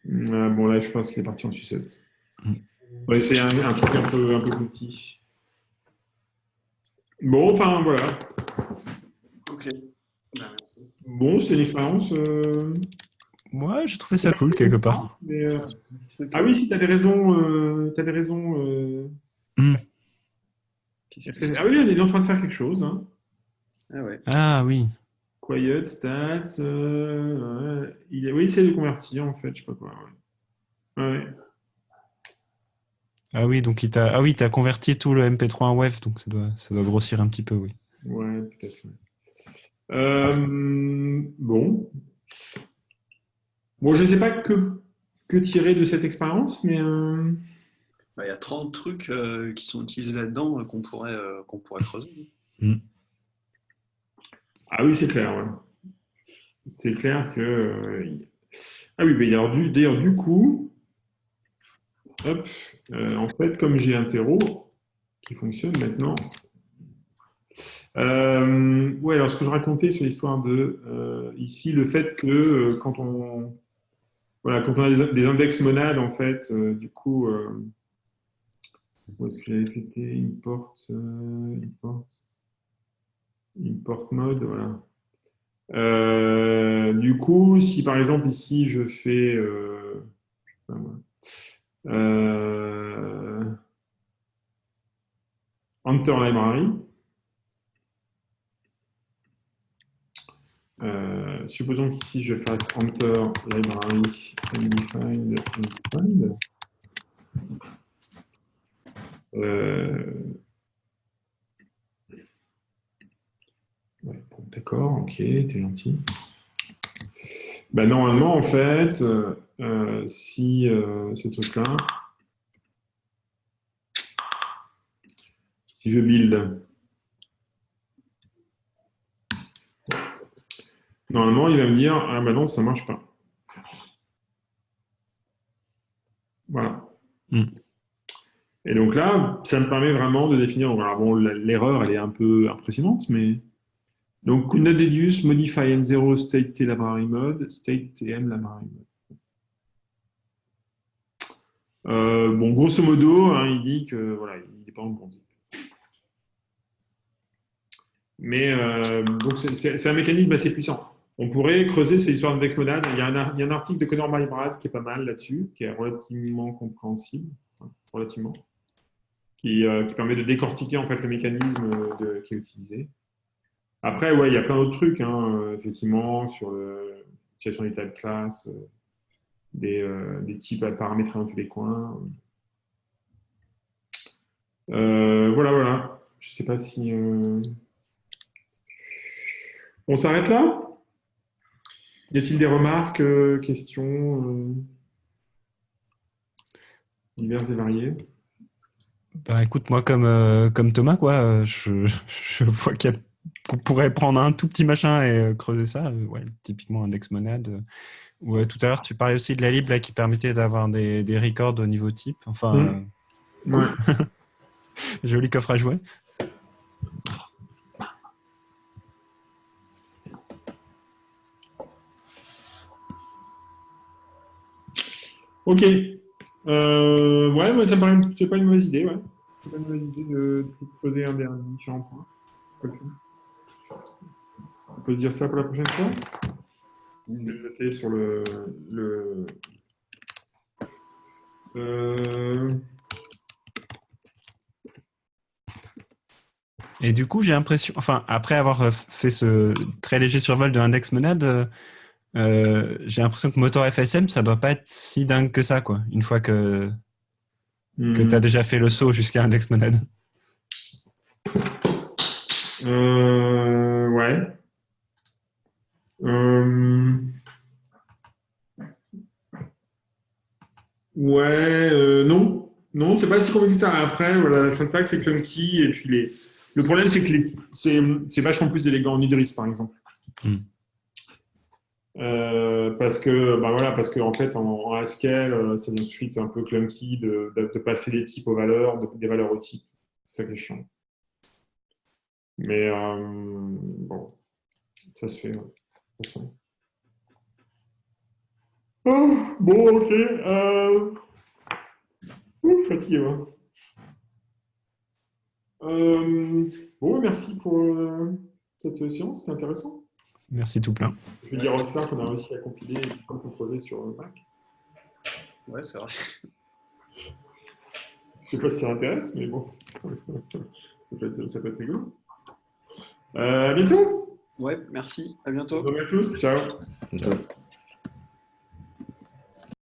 Bon, là, je pense qu'il est parti en sucette. Mm. On va essayer un truc un peu petit. Bon, enfin, voilà. Ok. Bah, merci. Bon, c'est une expérience. Moi, j'ai trouvé ça cool quelque part. Mais, ah oui, si, tu avais raison. T'avais raison. Hmm. Ah oui, il est en train de faire quelque chose, hein. Ah ouais. Ah oui. Quiet, stats. Ouais. Oui, il essaie de convertir, en fait, je sais pas quoi. Ouais. Ouais. Ah oui, donc ah oui, t'as converti tout le MP3 en WAV, donc ça doit grossir un petit peu, oui. Ouais, peut-être. Bon. Bon, je ne sais pas que tirer de cette expérience, mais Bah, il y a 30 trucs qui sont utilisés là-dedans qu'on pourrait creuser. Hmm. ah oui, c'est clair. Ouais. C'est clair que. Ah oui, mais d'ailleurs, du coup, hop, en fait, comme j'ai un terreau qui fonctionne maintenant. Ouais, alors ce que je racontais sur l'histoire de ici, le fait que quand quand on a des index monades, en fait, du coup, où est-ce que j'avais fait import mode, voilà. Du coup, si par exemple ici je fais je sais pas moi, euh, Enter Library, supposons qu'ici je fasse Enter Library undefined, ouais, bon, d'accord, ok, t'es gentil. Bah, normalement, en fait, si ce truc-là, si je build, normalement, il va me dire, ah bah non, ça marche pas. Voilà. Et donc là, ça me permet vraiment de définir. Alors bon, l'erreur, elle est un peu impressionnante, mais donc could not deduce, modify n0 state t library mode, state tm library mode. Bon, grosso modo, hein, il dit que voilà, il dépend de bon type. Mais donc c'est un mécanisme assez puissant. On pourrait creuser ces histoires d'index monade. Il y a un article de Connor Mybrad qui est pas mal là-dessus, qui est relativement compréhensible, enfin, relativement, qui permet de décortiquer en fait le mécanisme qui est utilisé. Après, ouais, il y a plein d'autres trucs, hein, effectivement, sur l'utilisation des type classes, des types à paramétrer dans tous les coins. Voilà. Je ne sais pas si... On s'arrête là? Y a-t-il des remarques, questions diverses et variées? Bah écoute, moi comme Thomas, quoi, je vois qu'on pourrait prendre un tout petit machin et creuser ça. Ouais, typiquement index monade. Ouais, tout à l'heure, tu parlais aussi de la lib là, qui permettait d'avoir des records au niveau type. Enfin, Ouais. joli coffre à jouer. Ok. Ouais, moi, ça me paraît, c'est pas une mauvaise idée, ouais. C'est pas une mauvaise idée de creuser un des différents points. On peut se dire ça pour la prochaine fois. Je vais le noter sur le Et du coup, j'ai l'impression, enfin, après avoir fait ce très léger survol de index monade, j'ai l'impression que motor FSM, ça doit pas être si dingue que ça, quoi. Une fois que tu as déjà fait le saut jusqu'à index monade. Ouais. Non. Non, c'est pas si compliqué que ça. Après, voilà, la syntaxe est clunky. Et puis le problème, c'est que c'est vachement plus élégant en Idris, par exemple. Parce que en fait, en Haskell, ça devient suite un peu clunky de passer des types aux valeurs, des valeurs aux types. C'est ça qui est chiant. Mais bon, ça se fait. Ouais. Oh, bon, ok. Fatigué, ouais. Bon, merci pour cette séance, c'était intéressant. Merci tout plein. Je vais dire à Oscar qu'on a réussi à compiler comme son projet sur Mac. Ouais, c'est vrai. Je sais pas si ça intéresse, mais bon, ça peut être rigolo. À bientôt. Ouais, merci. À bientôt. Bonjour à tous. Ciao. Ciao.